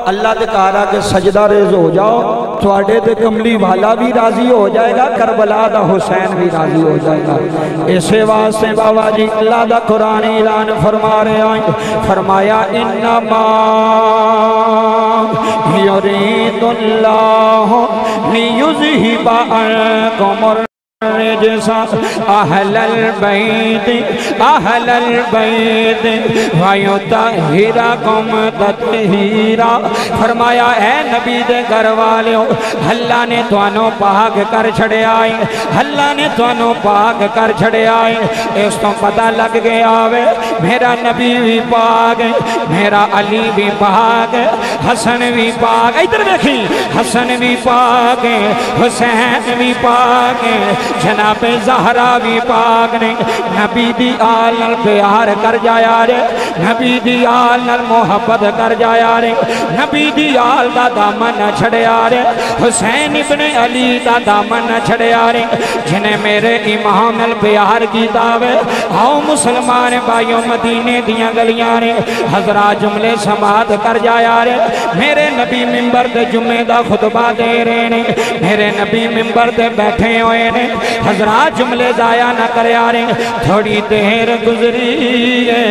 اللہ دے کہا کہ سجدہ ریز ہو جاؤ تواڈے تے کملی والا بھی راضی ہو جائے گا کربلا دا حسین بھی راضی ہو جائے گا اسے واسطے بابا جی اللہ دا قرآن اعلان فرما رہے ہیں فرمایا انما یرید اللہ لیذہب عنکم الرجس اہل البیت ویطہرکم تطہیرا فرمایا اے نبی دے گھر والےو اللہ نے توانوں پاک کر چھڑے آئے اللہ نے توانوں پاک کر چھڑے آئے اس تو پتہ لگ گیا آوے میرا نبی بھی پاک ہے میرا علی بھی پاک ہے حسن بھی پاک ادھر دیکھیں حسن بھی پاک ہے حسین بھی پاک ہے جناب زہرا بھی پاک نے نبی دی آل نال پیار کر جایا رے نبی دی آل نال محبت کر جایا رے نبی دی آل دا دامن نہ چھڑیا رے حسین ابن علی دا دامن نہ چھڑیا رے جنہیں میرے امام نال پیار کیتا وے آؤ مسلمان بھائیوں مدینے دیاں گلیاں رے حضرات جملے سماعت کر جایا رے میرے نبی ممبر دے جمعے دا خطبہ دے رہے نے میرے نبی ممبر دے بیٹھے ہوئے نے حضرات جملے ضائع نہ کرے آ رہے تھوڑی دیر گزری ہے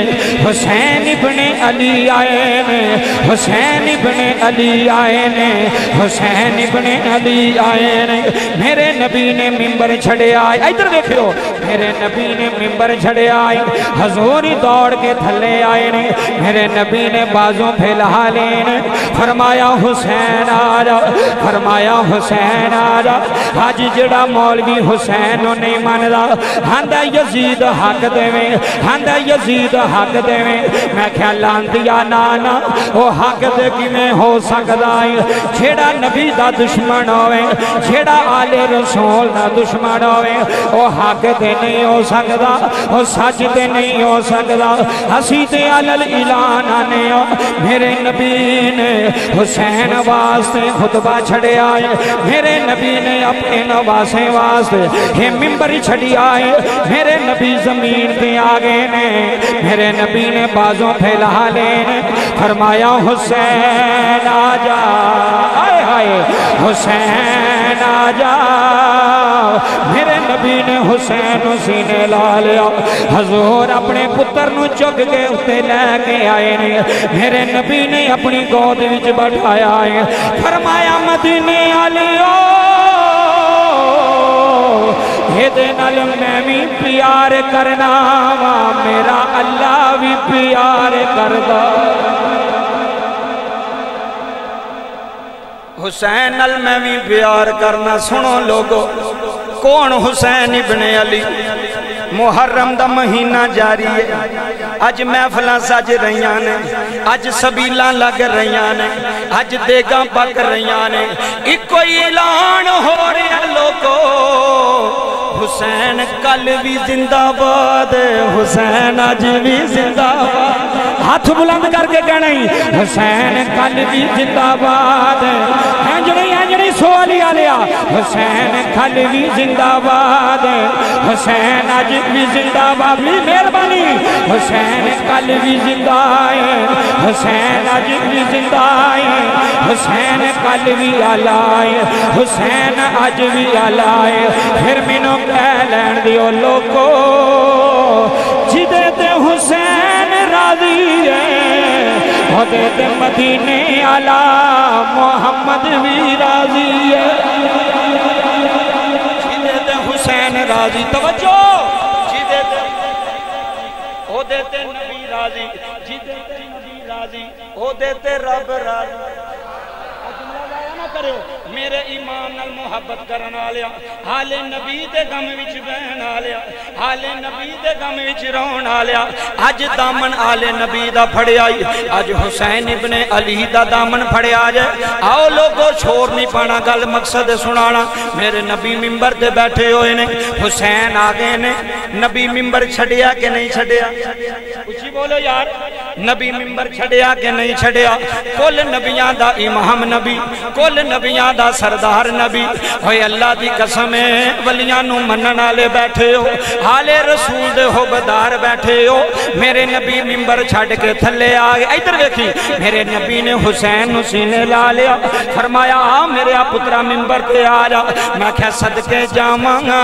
حسین ابن علی آئے نے حسین ابن علی آئے نے حسین ابن علی آئے نے میرے نبی نے ممبر چھڑے آئے ادھر دیکھو میرے نبی نے ممبر چھڑے آئے حضوری دوڑ کے تھلے آئے نے میرے نبی نے بازوں پھیلا لینے فرمایا حسین آجا فرمایا حسین آجا آج جڑا مولوی حسین نہیں ماندا ہندہ یزید حق دے میں ہندہ یزید حق دے میں میں خیالان دیا نانا وہ حق دے کی میں ہو سکتا ہے چھیڑا نبی دا دشمن ہوئے چھیڑا آل رسول دا دشمن ہوئے وہ حق دے نہیں ہو سکتا وہ سچ دے نہیں ہو سکتا ہسی تے علل اعلان آنے میرے نبی نے حسین واسطے خطبہ چھڑے آئے میرے نبی نے اپنے نواسے واسطے یہ ممبری چھڑی آئے میرے نبی زمین پہ آگے نے میرے نبی نے بازوں پھیلا لینے فرمایا حسین آجا آئے آئے حسین آجا میرے نبی نے حسین سینے لا لیا حضور اپنے پتر نو چک کے اتے لے کے آئے نے میرے نبی نے اپنی گود وچ بٹھایا ہے فرمایا مدینے آلیو یہ نال میں بھی پیار کرنا میرا اللہ بھی پیار کردا حسین نال میں بھی پیار کرنا سنو لوگو کون حسین ابن علی محرم دا مہینہ جاری ہے اج محفلاں سج رہیاں نے اج سبیلاں لگ رہیاں نے اج دیگاں پک رہیاں نے ایک کوئی اعلان ہو رہا لوگو حسین کل بھی زندہ باد حسین آج بھی زندہ باد ہاتھ بلند کر کے کہنا ہی حسین کل بھی زندہ باد انجڑی سوالی آلیا حسین کل بھی زندہ باد حسین آج بھی زندہ باد بھی مہربانی حسین کل بھی زندہ ہے حسین آج بھی زندہ ہے حسین کل بھی آلائے حسین آج بھی آلائے پھر منوں کہہ لین دیو لوگو جدے تے حسین راضی ہے خودے تے مدینے آلا محمد بھی راضی ہے جدے تے حسین راضی توجہ جدے تے خودے تے نبی راضی جدے تے نبی راضی خودے تے رب راضی میرے ایمان نال محبت کرنا لیا حال نبی دے غم وچ بہنا لیا حال نبی دے غم وچ رونا لیا اج دامن آل نبی دا پھڑے آئی اج حسین ابن علی دا دامن پھڑے آ جائے آؤ لوگو چھوڑ نہیں پانا گل مقصد سنانا میرے نبی ممبر دے بیٹھے ہوئے نے حسین آگے نے نبی ممبر چھڑیا کہ نہیں چھڑیا اچھی بولو یار نبی ممبر چھڑیا کہ نہیں چھڑیا کل نبیاں دا امام نبی کل نبیاں دا سردار نبی ہوئے اللہ دی قسم ہے ولیاں نو منن والے بیٹھے ہو حال رسول دے حبدار بیٹھے ہو میرے نبی ممبر چھڑ کے تھلے آگے ادھر دیکھی میرے نبی نے حسین نو سینے لا لیا فرمایا میرے پترا ممبر تے آ جا میں کہا صدقے جاواں گا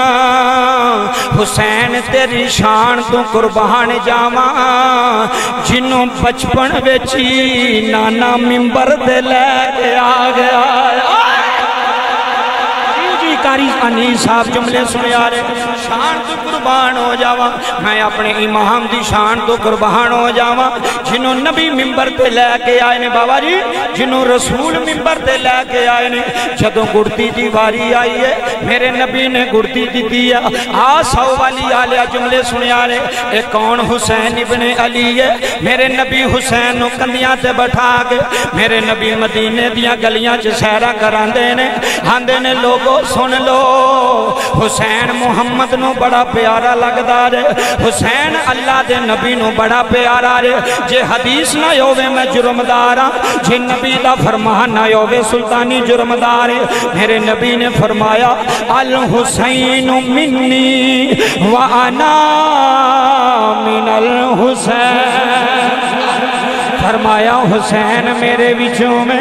حسین تیری شان تو قربان جاواں جنوں بچپن وچی نانا ممبر دے لے کے آ گیا کاری انیس صاحب جملے سنے آ رہے شان تو قربان ہو جاواں میں اپنے امام دی شان تو قربان ہو جاواں جنہوں نبی ممبر تے لے کے آئے نے بابا جی جنہوں رسول ممبر تے لے کے آئے نے جدوں گڑتی دی واری آئی ہے میرے نبی نے گڑتی دی دیا سو والی آلیا جملے سنے آ رہے ایک کون حسین ابن علی ہے میرے نبی حسین نو کندیاں تے بٹھا کے میرے نبی مدینے دیاں گلیاں چ سیرا کراندے نے آندے نے لوگوں سن لو حسین محمد نو بڑا پیارا لگدا رے حسین اللہ دے نبی نو بڑا پیارا رے جے حدیث نہ ہووے میں جرمدار ہاں جے نبی دا فرمان نہ ہووے سلطانی جرمدار ہے میرے نبی نے فرمایا الحسین منی وانا من الحسین فرمایا حسین میرے وچوں میں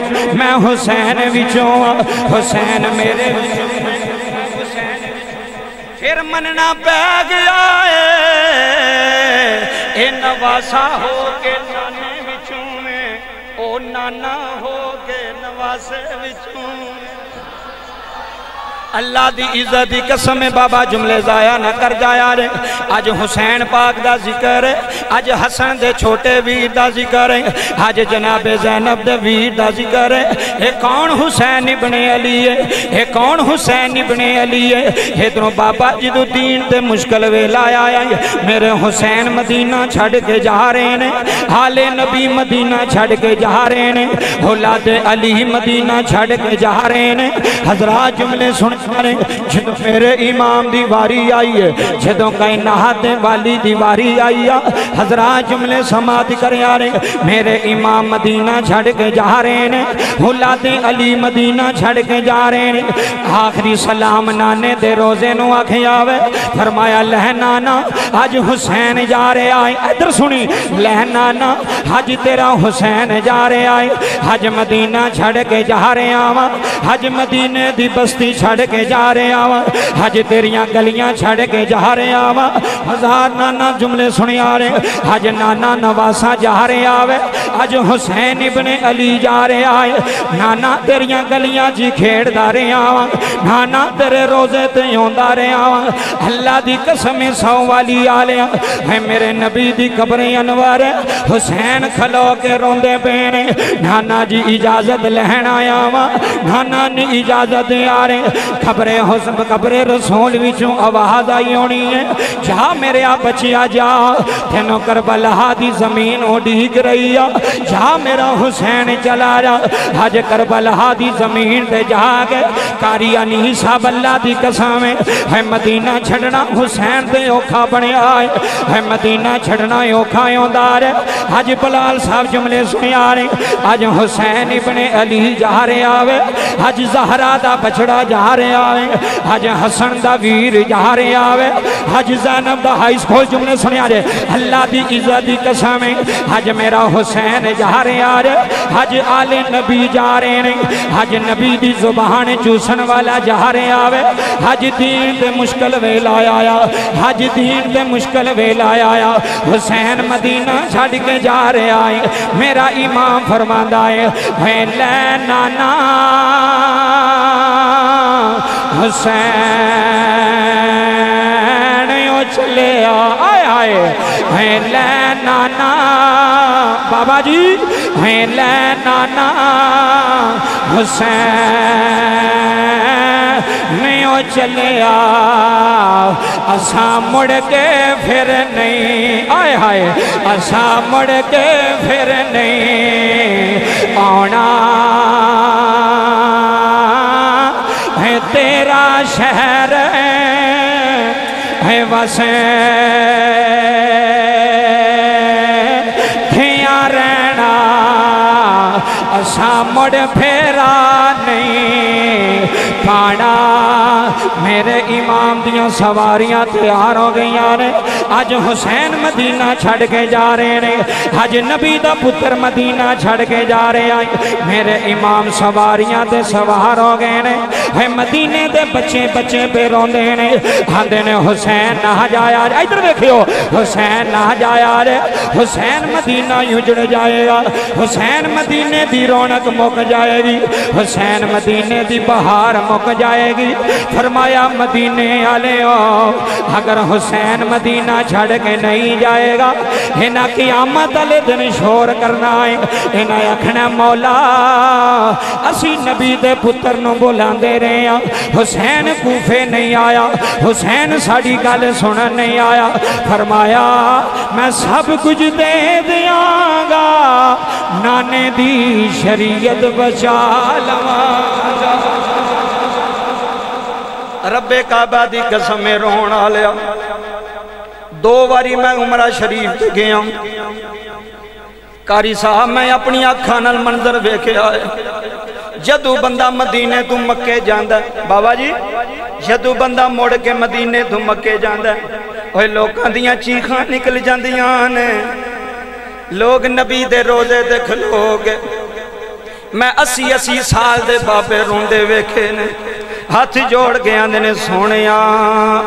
حسین وچوں حسین میرے وچوں پھر مننا پہ گیا اے نواسا ہو کے نانے وچوں میں او نانا ہو کے نواسے وچوں اللہ دی عزت دی قسم بابا جملے ضائع نہ کر جایا رے آج حسین پاک دا ذکر ہے آج حسن دے چھوٹے ویر دا ذکر ہے آج جناب زینب دے ویر دا ذکر ہے اے کون حسین ابن علی ہے اے کون حسین ابن علی ہے ادھروں بابا جدو دین تے مشکل ویلا آیا ہے میرے حسین مدینہ چھڑ کے جا رہے ہیں حال نبی مدینہ چھڑ کے جا رہے ہیں اولاد علی مدینہ چھڑ کے جا رہے ہیں حضرات جملے سن جدو میرے امام دیواری آئی ہے جدو کائنات والی دیواری آئی ہے حضرات جملے سماعت کرے آ رہے میرے امام مدینہ چھڑ کے جا رہے ہیں اولاد علی مدینہ چھڑ کے جا رہے ہیں آخری سلام نانے دے روزے نو آکھیں آوے فرمایا لہنانا آج حسین جا رہے آئے ادھر سنی لہنانا آج تیرا حسین جا رہے آئے آج مدینہ چھڑ کے جا رہے آوے آج مدینہ دی بستی چھڑ کے جا رہے آوے آج تیریاں گلیاں چھڑ کے جا رہے آوے ہزار نانا جملے سنی آ رہے آج نانا نواسا جا رہے آوے آج حسین ابن علی جا رہے آئے نانا تیریاں گلیاں جی کھیڑ دارے آوے نانا تیرے روزے تے یوں دارے آوے اللہ دی قسم سو والی آلیا ہے میرے نبی دی قبریں انوار حسین کھلو کے روندے پینے نانا جی اجازت لہن آیا وا نانا نے اجازت آ رہے قبر رسول وچوں آواز آئی ہونی ہے جا میرے بچیا جا تینوں کربلا دی زمین اڈیگ رہی ہے جا میرا حسین چلا جا آج کربلا دی زمین تے جا کے کاری انیس صاحب اللہ دی قسم ہے مدینہ چھڑنا حسین تے اوکھا بنے آئے ہے مدینہ چھڑنا اوکھا یوندار آج بلال صاحب جملے سنے آ رہے آج حسین ابن علی جا رہے آوے آج زہرہ دا بچڑا جا رہے آوے آج حسن دا ویر جا رہے آوے آج زینب دا ہائی سکول جملے سنے آ رہے اللہ دی عزت دی قسم آج میرا حسین جا رہے آ رہے آج آل نبی جا رہے ہیں آج نبی دی زبان چوسن والا جا رہے آوے آج دین دے مشکل ویلا آیا آج دین دے مشکل ویلا آیا حسین مدینہ چھڑ کے جا رہے آئے میرا امام فرماندہ ہے لے نانا حسین چلے آئے آئے ہے لے نانا بابا جی ہے لے نانا حسین نیو چلے اساں مڑ کے پھر نہیں آئے آئے اساں مڑ کے پھر نہیں آنا ہے تیرا شہر ہے وسیں تھیاں اسا مڑ پھیرا نہیں پانا میرے امام دیاں سواریاں تیار ہو گئیاں نے آج حسین مدینہ چھڑ کے جا رہے نے آج نبی دا پتر مدینہ چھڑ کے جا رہے ہیں میرے امام سواریاں تے سوار ہو گئے نے ہے مدینے دے بچے بچے پہ روندے نے آندے نے حسین نہ جایا ادھر دیکھو حسین نہ جایا رے حسین مدینہ اجڑ جائے گا حسین مدینے دی رونق مک جائے گی حسین مدینے دی بہار مک جائے گی فرمایا مدینے والے ہو اگر حسین مدینہ چھڑ کے نہیں جائے گا انہاں قیامت والے دن شور کرنا ہے انہاں آکھنا مولا اسی نبی دے پتر نو بلاندے رہے ہیں حسین کوفے نہیں آیا حسین ساڑی گل سنن نہیں آیا فرمایا میں سب کچھ دے دیاں گا نانے دی شریعت بچا لواں رب کعبہ دی قسم رون آلیا دو واری میں عمرہ شریف تے گیا کاری صاحب میں اپنی آنکھاں منظر ویکھے آئے جدو بندہ مدینے تو مکے جاندہ بابا جی جدو بندہ موڑ کے مدینے تو مکے جاندہ اوہ لوگاں دیاں چیخاں نکل جاندیاں نے لوگ نبی دے روزے دے کھلوگے میں 80 سال دے بابے روندے ویکھے نے ہاتھ جوڑ گیا نے سونیاں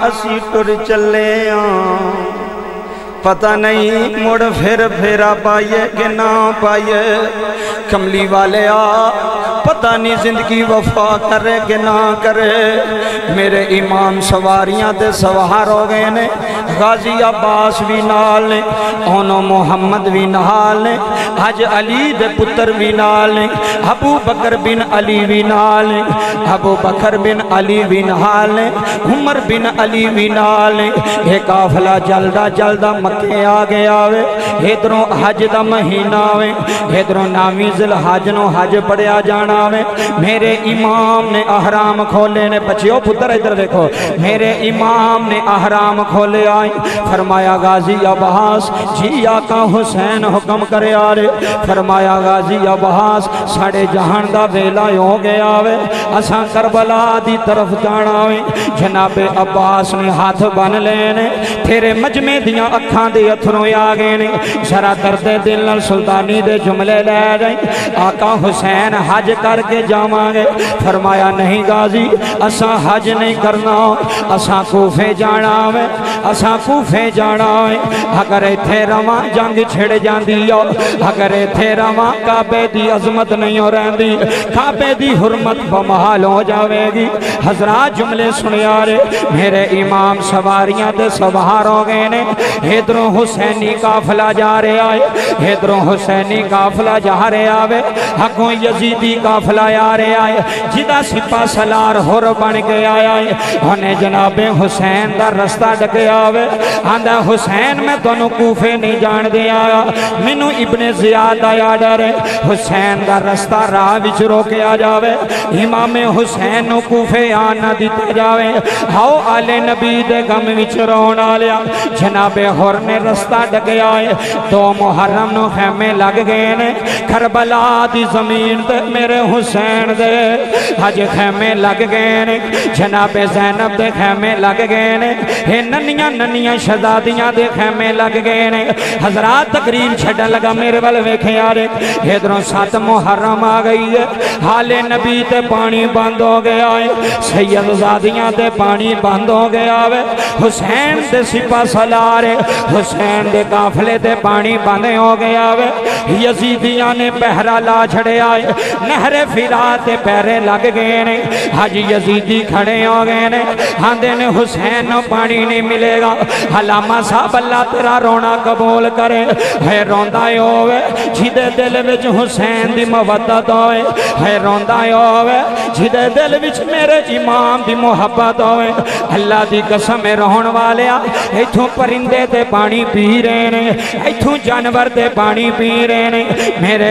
اسی ٹر چلے پتہ نہیں مڑ پھیرا پائیے کہ نہ پائیے کملی والے پتہ نہیں زندگی وفا کرے کہ نہ کرے میرے امام سواریاں تے سوار ہو گئے نے غازی عباس بھی نال نے اونو محمد بھی نال نے حج علی دے پتر بھی نال نے ابو بکر بن علی بھی نال نے ابو بکر بن علی بھی نال نے عمر بن علی بھی نال نے یہ قافلہ جلدہ مکے آگے آوے ادھروں حج دا مہینہ آوے ادھروں نامی ذوالحج نو حج پڑیا جانا آوے میرے امام نے احرام کھولے نے بچیو پتر ادھر دیکھو میرے امام نے احرام کھولے آئیں فرمایا غازی عباس جی آقا حسین حکم کرے آرے فرمایا غازی عباس ساڑے جہان دا ویلا ہو گیا آوے اساں کربلا دی طرف جانا آوے جناب عباس نے ہاتھ بن لینے تیرے مجمع دیاں اکھاں دے اتھروں آگے نے ذرا درد دل سلطانی دے جملے لے جائیں آقا حسین حج کر کے جاواں گے فرمایا نہیں غازی اساں حج نہیں کرنا اساں کوفے جانا ہے اساں کوفے جانا ہے اگر ایتھے رواں جنگ چھڑ جاندی اگر ایتھے رواں کعبے دی عظمت نہیں ہو رہندی کعبے دی حرمت بمحال ہو جاوے گی حضرات جملے سنیا رے میرے امام سواریاں تے سوار ہو گئے نے ادھروں حسینی قافلہ جا رہے آئے ادھروں حسینی قافلہ جا رہے آوے اگوں یزیدی قافلہ آ رہے آئے جدہ سپا سلار ہور بن کے آئے انہیں جناب حسین دا رستہ ڈکے آوے آندہ حسین میں دونوں کوفے نہیں جان دے آیا منو ابن زیاد آیا ڈرے حسین دا رستہ راہ وچ روکے آ جاوے امام حسین نو کوفے آنا دیتے جاوے ہاؤ آلے نبی دے غم وچ رونا لیا جناب ہور نے رستہ ڈکے آئے دو محرم نو خیمے لگ گئے نے کربلا دی زمین تے میرے حسین دے حج خیمے لگ گئے نے جناب زینب دے خیمے لگ گئے نے ننیاں شہزادیاں دے خیمے لگ گئے نے حضرات تقریر چھڑا لگا میرے والے ویکھے آرے ادھروں 7 محرم آ گئی ہے حال نبی تے پانی بند ہو گیا ہے سید زادیاں تے پانی بند ہو گیا ہے حسین دے سپا سلارے حسین دے قافلے تے پانی بند ہو گیا ہے یزیدیاں نے پہرا لا چھڑے آئے نہر فرات تے پیرے لگ گئے نے حج یزیدی کھڑے ہو گئے نے آندے نے حسین نو پانی نہیں ملے گا علامہ صاحب اللہ تیرا رونا قبول کرے ہے روندہ ہوئے جھدے دل وچ حسین دی مودت ہوئے ہے روندہ ہوئے جھدے دل وچ میرے امام دی محبت ہوئے اللہ دی قسم رہن والیا ایتھوں پرندے تے پانی پی رہے نے ایتھوں جانور تے پانی پی رہے نے میرے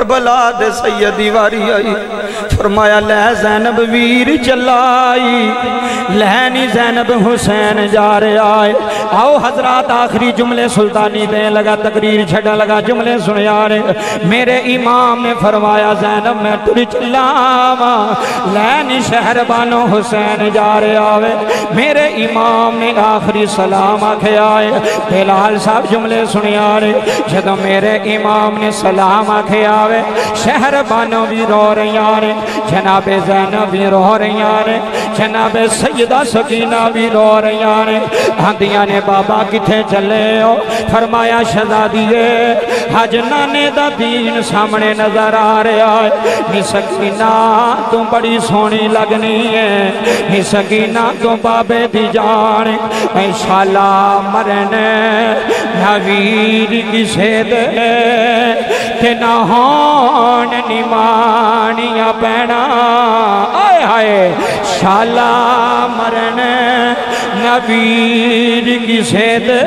کربلا دے سیدی واری آئی فرمایا لے زینب ویر چلائی لہنی زینب حسین جا رہے آئے آؤ حضرات آخری جملے سلطانی دیں لگا تقریر چھڑا لگا جملے سنے آ رہے میرے امام نے فرمایا زینب میں ٹری چلاوا لہنی شہر بانو حسین جا رہے آوے میرے امام نے آخری سلام آکھے آئے بلال صاحب جملے سنے آ رہے جدو میرے امام نے سلام آکھے آوے شہر بانو بھی رو رہی آرے جناب زینب بھی رو رہی آرے جناب سیدہ سکینہ بھی رو رہی آرے ہندیاں نے بابا کتھے چلے ہو فرمایا شہزادیے حج نانے دا دین سامنے نظر آ رہے آئے نی سکینہ تم بڑی سونی لگنی ہے نی سکینہ تم بابے دی جانے انشاءاللہ مرنے نویر کسے دے کہ نہ ہون نمانیاں پینا آئے آئے شالا مرنے نویر کسے دے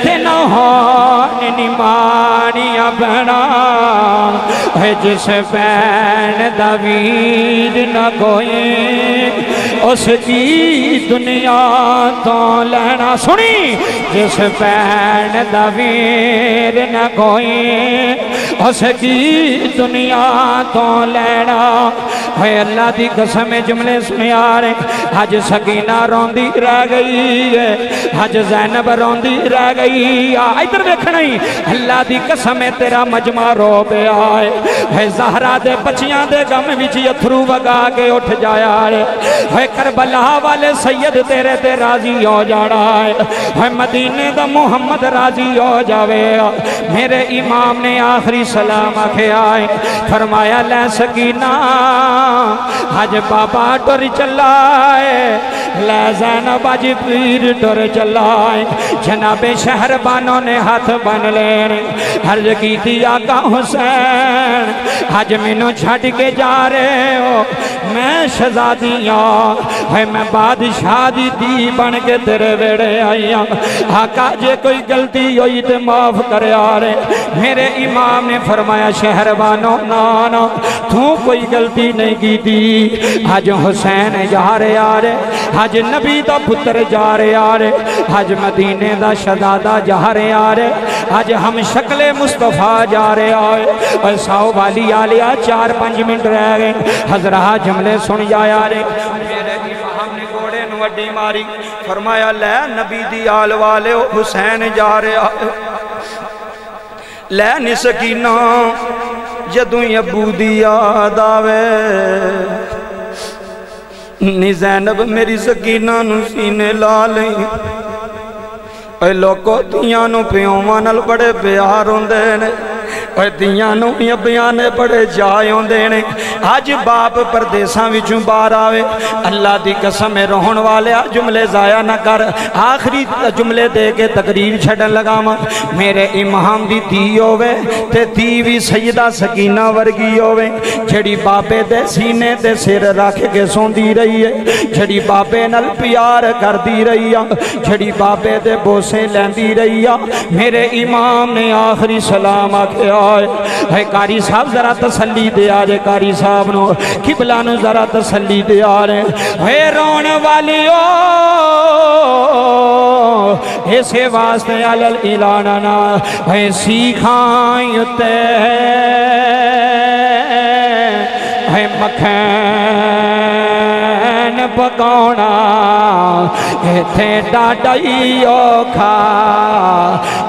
کہ نہ ہون نمانیاں پینا ہے جس پین دویر نہ کوئی اس کی دنیا تو لینا سنی جس پین دویر نہ کوئی اس کی دنیا تو لینا ہے اللہ دی قسم جملے سنے آ رہے حج سکینہ روندی رہ گئی ہے حج زینب روندی رہ گئی ادھر دیکھنا ہی اللہ دی قسم تیرا مجمع رو پہ آئے ہے زہرا دے بچیاں دے غم وچ اتھرو وگا کے اٹھ جایا ہے کربلا والے سید تیرے تے راضی ہو جانا ہے مدینے دا محمد راضی ہو جاوے میرے امام نے آخری سلام آکھے آئے فرمایا لے سکینہ حج بابا ٹر چلائے لے زینب آج پیر ٹر چلائے جناب شہر بانوں نے ہاتھ بن لینے حرج کی تھی آقا حسین حج منو چھٹ کے جا رہے ہو میں شہزادیاں ہے میں بادشاہ دی دی بن کے تیرے ویڑے آئیاں آقا جے کوئی غلطی ہوئی تے معاف کرے آ رہے میرے امام نے فرمایا شہر بانو نانا تو کوئی غلطی نہیں کی تھی حج حسین جا رہے آ رہے حج نبی دا پتر جا رہے آ رہے حج مدینے دا شہزادہ جا رہے آ رہے حج ہم شکل مصطفیٰ جا رہے آئے اور ساؤ والی آلیا 4-5 منٹ رہ گئے حضرات جملے سن جایا رہے میرے امام نے گوڑے نوڈی ماری فرمایا لے نبی دی آل والے حسین جا رہے آئے لے نی سکینہ جدوں ابو دی یاد آوے نی زینب میری سکینہ نو سینے لا لیں اے لوکو تیاں نو پیوماں نال بڑے پیار ہوندے نے اے تیاں نو ابیاں نے بڑے جائے ہوندے نے آج باپ پردیساں وچوں باہر آوے اللہ دی قسم رہن والے جملے ضائع نہ کر آخری جملے دے کے تقریر چھڑن لگا ماں میرے امام دی دی ہوئے تے دی بھی سیدہ سکینہ ورگی ہوئے جھڑی بابے دے سینے دے سر رکھ کے سون دی رہی ہے جھڑی بابے نل پیار کر دی رہی ہے جھڑی بابے دے بوسے لین دی رہی ہے میرے امام نے آخری سلام آکھے آئے کاری صاحب ذرا تسلی دے آجے کاری صاحب نو قبلہ نو ذرا تسلی دے آرے رون والیو ایسے واسطے علل اعلاننا سیکھائیتے مکھین پکونا ایتھے ڈاڈائی اوکھا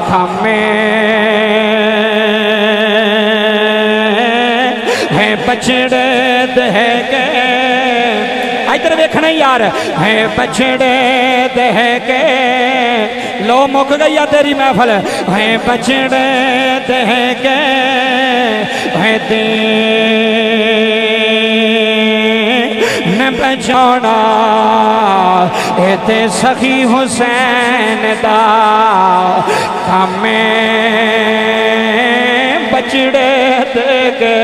کھمیں بچڑے دے کے ادھر دیکھنا یار ہے بچڑے دے کے لو مک گئی تیری محفل ہے بچڑے دے کے ہے دین بچونا ایتے سخی حسین دا کامیں بچڑے دے کے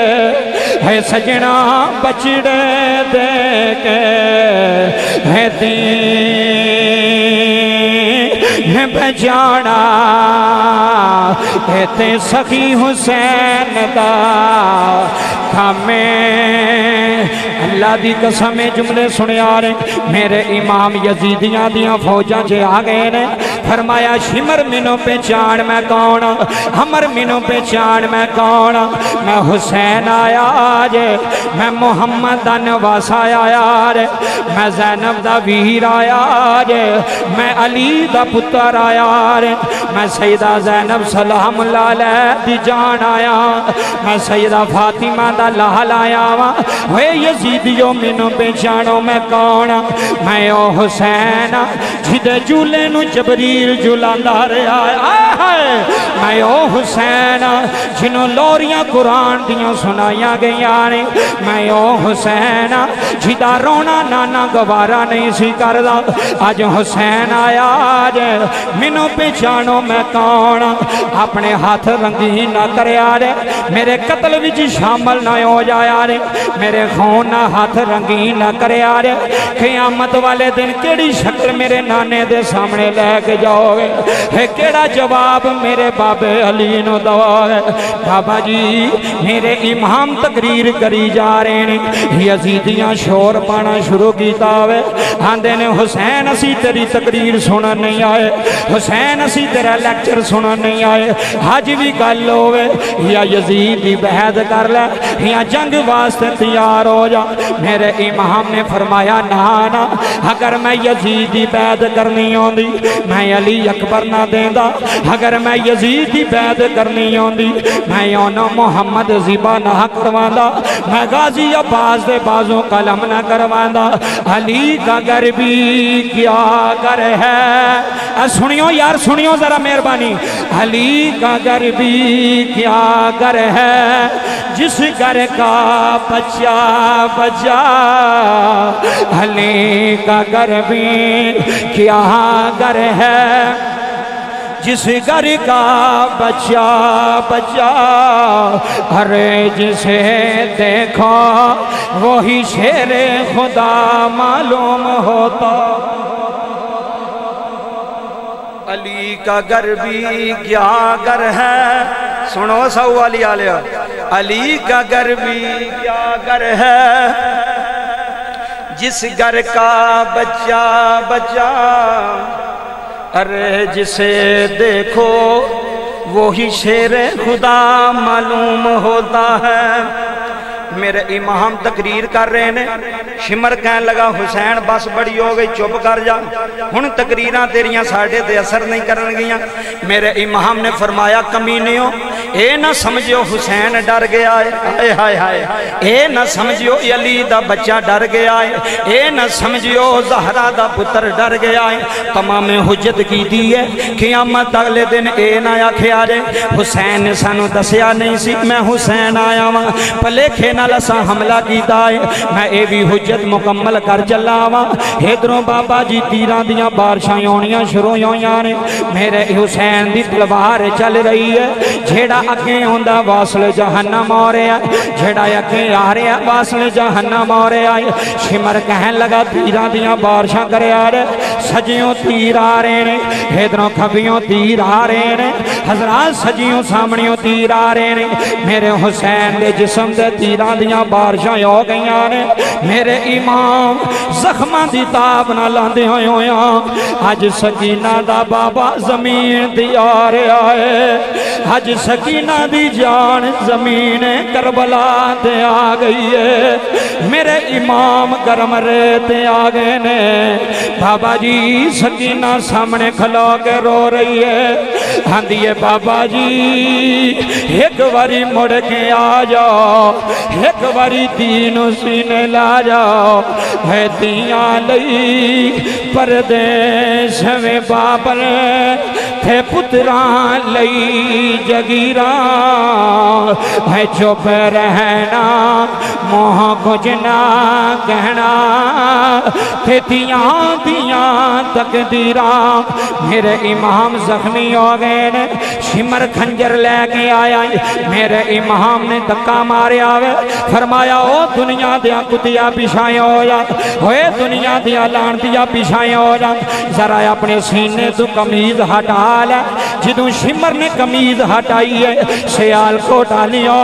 ہے سجنا بچڑے دے کے ہے دین بچانا تے سخی حسین دا کھامیں اللہ دی قسم جملے سنے آ رہے میرے امام یزیدیاں دیاں فوجاں جے آگئے نے فرمایا شمر منو پہچان میں کون ہمر منو پہچان میں کون میں حسین آیا جے میں محمد دا نواس آیا جے میں زینب دا ویر آیا جے میں علی دا پتر آیا جے میں سیدہ زینب سلام اللہ علیہ دی جان آیا میں سیدہ فاطمہ دا لال آیا ہوئے یزیدیوں منو پہچانو میں کون میں او حسین جھدے جولے نو جبریل جولاندہ رہا ہے میں او حسین جنہوں لوریاں قرآن دیوں سنائیاں گئیاں نے میں او حسین جھدا رونا نانا گوارا نہیں سی کردہ آج حسین آیا آج منو پہچانو میں کون اپنے ہاتھ رنگی نہ کرے آرے میرے قتل وچ شامل نہ ہو جائے آرے میرے خون نہ ہاتھ رنگی نہ کرے آرے قیامت والے دن کیڑی شکل میرے نانے دے سامنے لے کے جاؤ گے ہے کیڑا جواب میرے بابے علی نو دو ہے بابا جی میرے امام تقریر کری جا رہے ہیں یزیدیاں شور پانا شروع کیتا ہوئے آندے نے حسین اسی تیری تقریر سنا نہیں آئے حسین اسی تیرا لیکچر سنا نہیں آئے حج بھی گل ہوئے یا یزیدی بہد کر لے یا جنگ واسطے تیار ہو جا میرے امام نے فرمایا نانا اگر میں یزیدی بہد کرنی ہوندی میں علی اکبر نہ دیندہ اگر میں یزیدی بہد کرنی ہوندی میں یونو محمد زیبا نہ کرواندہ میں غازی عباس دے بازوں قلم نہ کرواندہ علی کا گر بھی کیا گر ہے سنیو یار سنیو ذرا مہربانی علی کا گر بھی کیا گر ہے جس گر کا بچہ بچہ علی کا گر بھی کیا گر ہے جس گر کا بچہ بچہ ارے جسے دیکھو وہی شیر خدا معلوم ہوتا علی کا گر بھی کیا گر ہے سنو سو علی آلیہ علی کا گر بھی کیا گر ہے جس گر کا بچہ بچہ ارے جسے دیکھو وہی شیر خدا معلوم ہوتا ہے میرے امام تقریر کر رہے ہیں شمر کہنے لگا حسین بس بڑی ہو گئی چپ کر جا ہن تقریراں تیریاں ساڑھے تے اثر نہیں کرن گیاں میرے امام نے فرمایا کمینیوں اے نہ سمجھو حسین ڈر گیا ہے ہائے ہائے اے نہ سمجھو علی دا بچہ ڈر گیا ہے اے نہ سمجھو زہرا دا پتر ڈر گیا ہے تمام حجت کی دی ہے قیامت اگلے دن اے نہ آکھیا جے حسین نے سانو دسیا نہیں سی میں حسین آیا ہوں پلیکھے نہ لسا حملہ کیتا ہے میں اے بھی حجت مکمل کر چلا ہوا ہیدروں بابا جی تیران دیاں بارشاں یونیاں شروع یونیاں نے میرے حسین دی تلوار چل رہی ہے جھیڑا اکیں ہوندہ واصل جہنم ہو رہے ہیں جھیڑا اکیں آ رہے ہیں واصل جہنم ہو رہے ہیں شمر کہن لگا تیران دیاں بارشاں کرے آ رہے سجیوں تیر آ رہے ہیں ہیدروں کھبیوں تیر آ رہے ہیں حضرات سجیوں سامنیوں تیر آ رہے ہیں میرے حسین دے جسم دے تیران دیاں بارشاں ہو گئیاں نے میرے امام زخمہ دی تاب نہ لاندے ہوئے ہویاں آج سکینہ دا بابا زمین دی آ رہے آئے آج سکینہ دی جان زمین کربلا دے آ گئی ہے میرے امام گرم رہتے آ گئے نے بابا جی سکینہ سامنے کھلا کے رو رہی ہے ہندیے بابا جی ایک واری مڑ کے آ جاؤ ایک واری دین سینے لا جاؤ ہے دیاں لئی پردیش میں بابر تھے پتران لئی جگیران ہے چپ رہنا موہ کچھ نہ کہنا تھے دیاں تقدیران میرے امام زخمی ہو گئے شمر خنجر لے کے آیا میرے امام نے دکا مارے آوے فرمایا او دنیا دیا کتیا پیشائیں ہو جا ہوئے دنیا دیا لان دیا پیشائیں ہو جا ذرا اپنے سینے تو کمیز ہٹا لے جدوں شمر نے کمیز ہٹائی ہے سیال کو ڈالیا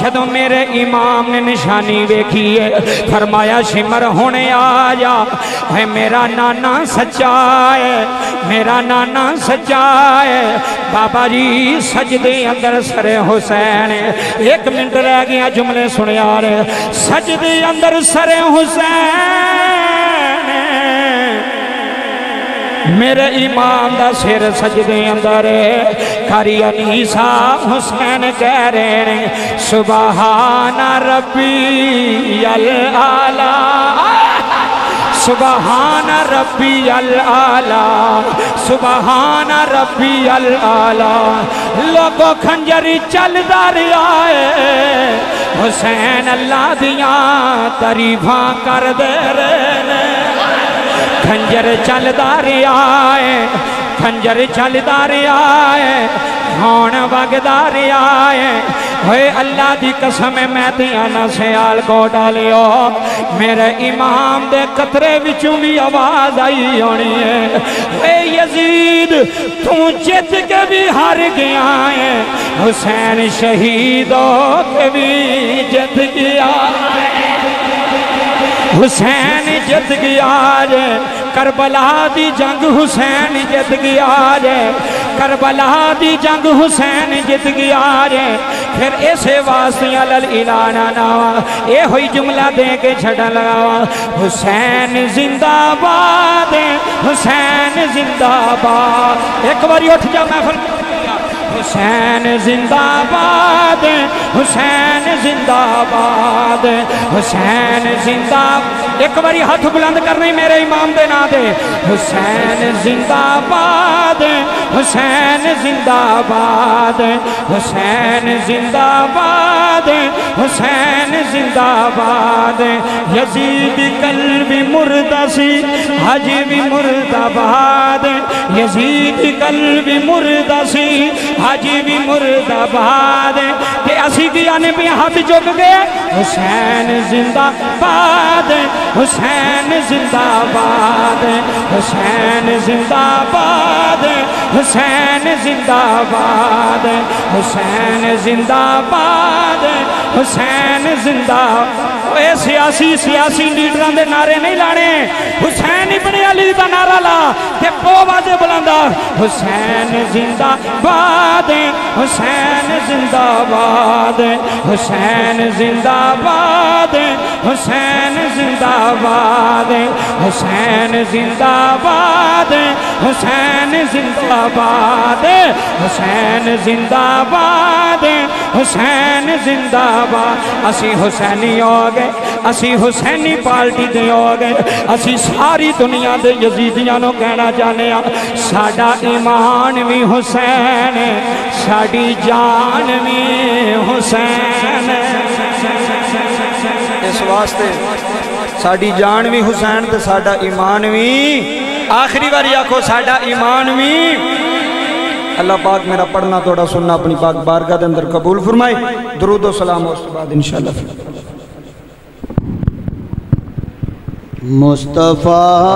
جدوں میرے امام نے نشانی ویکھی ہے فرمایا شمر ہونے آجا ہے میرا نانا سچا ہے میرا نانا سچا ہے بابا جی سجدے اندر سر حسین ایک منٹ رہ گیا جملے سنے آ رہے سجدے اندر سر حسین میرے امام دا سر سجدے اندر کاری انیسا حسین کہہ رہے ہیں سبحان ربی العالی سبحان ربی العالی سبحان ربی العالی لوگو کھنجری چل داری آئے حسین اللہ دیاں تعریفاں کر دے رہے کھنجر چل داری آئے کھنجر چل داری آئے خون وگ داری آئے ہوئے اللہ دی قسم میں دیانا سیال کو ڈالیو میرے امام دے قطرے وچوں بھی آواز آئی ہونی ہے اے یزید تو جت کے بھی ہار گیا ہے حسین شہیدوں کے بھی جت گیا حسین جت گیا جے کربلا دی جنگ حسین جت گیا جے کربلا دی جنگ حسین جت گیا جے پھر ایسے واسطی الالعلان آناوا اے ہوئی جملہ دے کے چھڑا لگاوا حسین زندہ باد حسین زندہ باد ایک باری اٹھ جا محفل حسین زندہ باد حسین زندہ باد حسین زندہ ایک باری ہاتھ بلند کرنے میرے امام دے نا دے حسین زندہ باد حسین زندہ باد حسین زندہ باد حسین زندہ باد یزید قلب مردہ سی حجی بھی مردہ باد یزید قلب مردہ سی حجی بھی مردہ باد کہ اسی کی آنے پہ ہاتھ جھک گئے حسین زندہ باد حسین زندہ باد حسین زندہ باد حسین زندہ باد حسین زندہ باد حسین زندہ اے سیاسی لیڈران دے نعرے نہیں لانے حسین ابن علی دا نعرہ لا کہ پو بازے بلندہ حسین زندہ باد حسین زندہ باد حسین زندہ باد حسین زندہ باد حسین زندہ باد حسین زندہ باد حسین زندہ باد حسین زندہ باد اسی حسینی ہو گئے اسی حسینی پارٹی دے ہو گئے اسی ساری دنیا دے یزیدیاں نو کہنا چاہنے ساڈا ایمان بھی حسین ساڈی جان بھی حسین اس واسطے ساڈی جان بھی حسین تے ساڈا ایمان بھی آخری باری آکھو ساڈا ایمان بھی اللہ پاک میرا پڑھنا توڑا سننا اپنی پاک بارگاہ دے اندر قبول فرمائے درود و سلام اس بعد انشاءاللہ مصطفیٰ